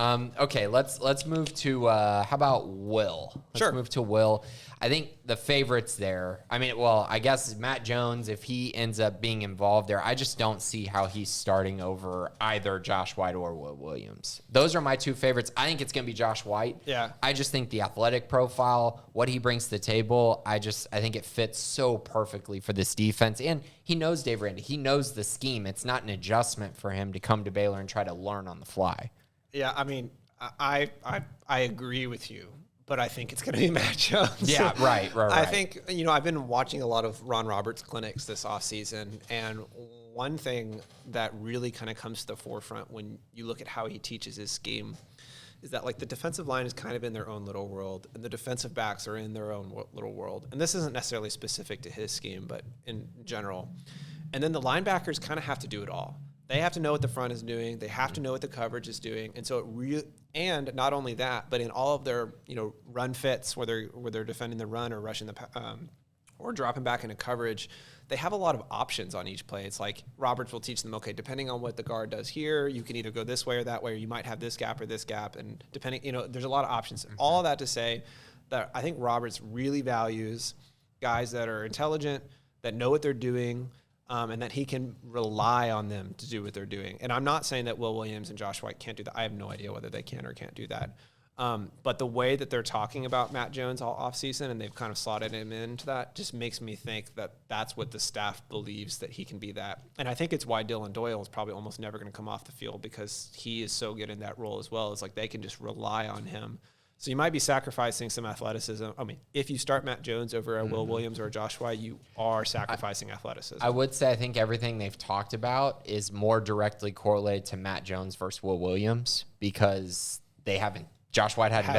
Okay, let's move to how about Will? Let's move to Will. I think the favorites there. I mean, well, I guess Matt Jones, if he ends up being involved there, I just don't see how he's starting over either Josh White or Will Williams. Those are my two favorites. I think it's going to be Josh White. Yeah. I just think the athletic profile, what he brings to the table, I think it fits so perfectly for this defense. And he knows Dave Aranda. He knows the scheme. It's not an adjustment for him to come to Baylor and try to learn on the fly. Yeah, I mean, I agree with you. But I think it's going to be Matt Jones. Yeah, right. I think, I've been watching a lot of Ron Roberts clinics this offseason, and one thing that really kind of comes to the forefront when you look at how he teaches his scheme is that, like, the defensive line is kind of in their own little world, and the defensive backs are in their own little world. And this isn't necessarily specific to his scheme, but in general. And then the linebackers kind of have to do it all. They have to know what the front is doing. They have to know what the coverage is doing. And so and not only that, but in all of their, run fits, where they're defending the run or rushing or dropping back into coverage, they have a lot of options on each play. It's like Roberts will teach them, okay, depending on what the guard does here, you can either go this way or that way, or you might have this gap or this gap. And depending, there's a lot of options. Mm-hmm. All of that to say that I think Roberts really values guys that are intelligent, that know what they're doing, and that he can rely on them to do what they're doing. And I'm not saying that Will Williams and Josh White can't do that. I have no idea whether they can or can't do that. But the way that they're talking about Matt Jones all offseason, and they've kind of slotted him into that, just makes me think that that's what the staff believes, that he can be that. And I think it's why Dylan Doyle is probably almost never going to come off the field, because he is so good in that role as well. It's like they can just rely on him. So you might be sacrificing some athleticism. I mean, if you start Matt Jones over a Will Williams or a Josh White, you are sacrificing athleticism. I would say I think everything they've talked about is more directly correlated to Matt Jones versus Will Williams, because they haven't. Josh White hasn't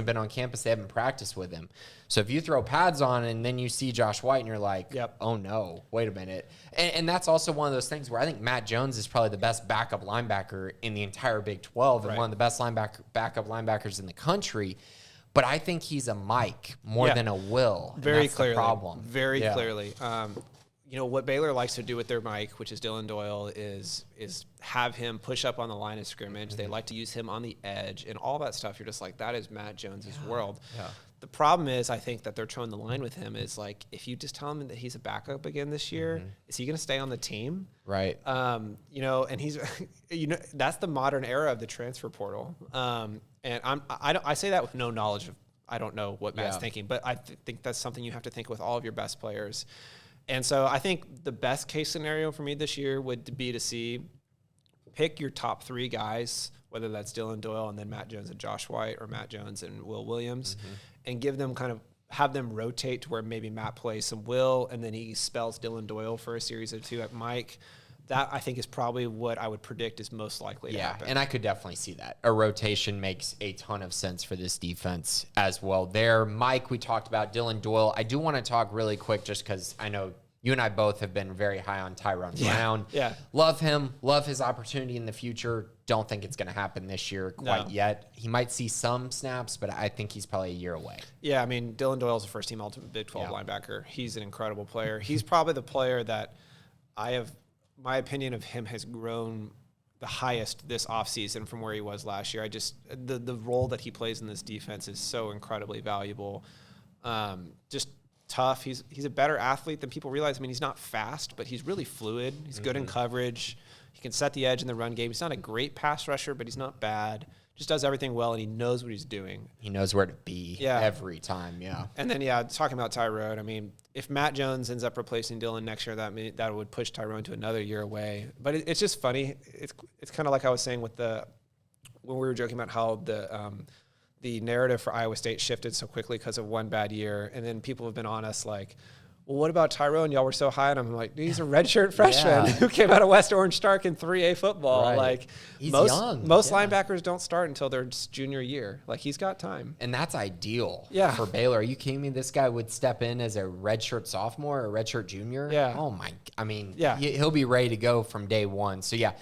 been on campus. They haven't practiced with him. So if you throw pads on and then you see Josh White and you're like, oh no, wait a minute. And that's also one of those things where I think Matt Jones is probably the best backup linebacker in the entire Big 12 and one of the best backup linebackers in the country. But I think he's a Mike more than a Will. Very clearly. The problem. Very clearly. What Baylor likes to do with their Mike, which is Dylan Doyle, is have him push up on the line of scrimmage. Mm-hmm. They like to use him on the edge and all that stuff. You're just like, that is Matt Jones's world. Yeah. The problem is, I think that they're towing the line with him is like, if you just tell him that he's a backup again this year, is he going to stay on the team? Right. And he's, that's the modern era of the transfer portal. And I say that with no knowledge of, I don't know what Matt's thinking, but I think that's something you have to think with all of your best players. And so I think the best case scenario for me this year would be to pick your top three guys, whether that's Dylan Doyle and then Matt Jones and Josh White, or Matt Jones and Will Williams, and give them have them rotate to where maybe Matt plays some Will and then he spells Dylan Doyle for a series or two at Mike. That, I think, is probably what I would predict is most likely to happen. And I could definitely see that. A rotation makes a ton of sense for this defense as well. There, Mike, we talked about Dylan Doyle. I do want to talk really quick just because I know you and I both have been very high on Tyrone Brown. Yeah. Love him. Love his opportunity in the future. Don't think it's going to happen this year quite yet. He might see some snaps, but I think he's probably a year away. Yeah, I mean, Dylan Doyle's a first-team Ultimate Big 12 linebacker. He's an incredible player. He's probably the player that my opinion of him has grown the highest this offseason from where he was last year. The role that he plays in this defense is so incredibly valuable. Just tough. He's a better athlete than people realize. I mean, he's not fast, but he's really fluid. He's good in coverage. He can set the edge in the run game. He's not a great pass rusher, but he's not bad. Just does everything well, and he knows what he's doing. He knows where to be every time, And then, talking about Tyrone, I mean, if Matt Jones ends up replacing Dylan next year, that would push Tyrone to another year away. But it's just funny. It's kind of like I was saying when we were joking about how the narrative for Iowa State shifted so quickly because of one bad year, and then people have been on us like, well, what about Tyrone? Y'all were so high on him. I'm like, he's a redshirt freshman who came out of West Orange Stark in 3A football. Right. Like, he's young. Most yeah. linebackers don't start until their junior year. Like, he's got time. And that's ideal for Baylor. Are you kidding me? This guy would step in as a redshirt sophomore or a redshirt junior? Yeah. Oh, my. I mean, he'll be ready to go from day one. So, yeah,